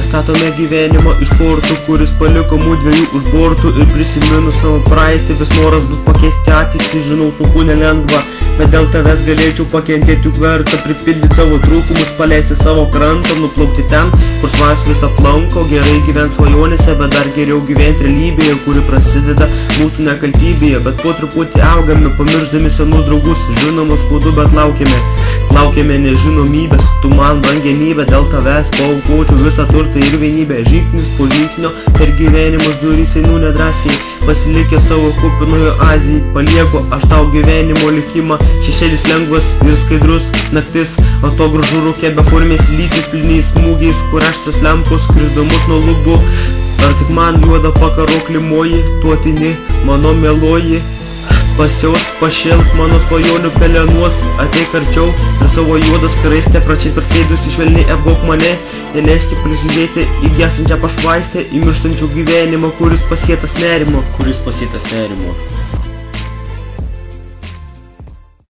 statome gyvenimą iš kortų, kuris paliko mūdviejų už bortų. Ir prisiminus savo praeitį, vis noras bus pakeisti ateitį. Žinau, sunku nelengva, bet dėl tavęs galėčiau pakentėti, juk verta pripildyti savo trūkumus, paleisti savo krantą, nuplaukti ten, kur svajos vis aplanko. Gerai gyvent svajonėse, bet dar geriau gyventi realybėje, kuri prasideda mūsų nekaltybėje. Bet po truputį augame, pamiršdami senus draugus. Žinoma, skaudu, bet laukiame nežinomybės. Tu man brangenybė, dėl tavęs paaukočiau visą turtą ir vienybę. Žingsnis po žingsnio per gyvenimus durys einu nedrąsiai, pasilikė savo kupinoje Azijai. Palieku aš tau gyvenimo likimą, šešėlis lengvas ir skaidrus naktis, atogrąžų rūke beformės lytis, pliniais smūgiais, kur aštrios lempos skrisdamus nuo lubų. Ar tik man juoda pakaroklį moji, tu atini mano meloji. Pasiaus, pašėlk mano svajonių pelenuos, ateik arčiau ir savo juodą skraistę, pračiais persėdus išvelniai apgauk mane. Neleiski prisidėti į gesančią pašvaistę, į mirštančių gyvenimą, kuris pasėtas nerimo.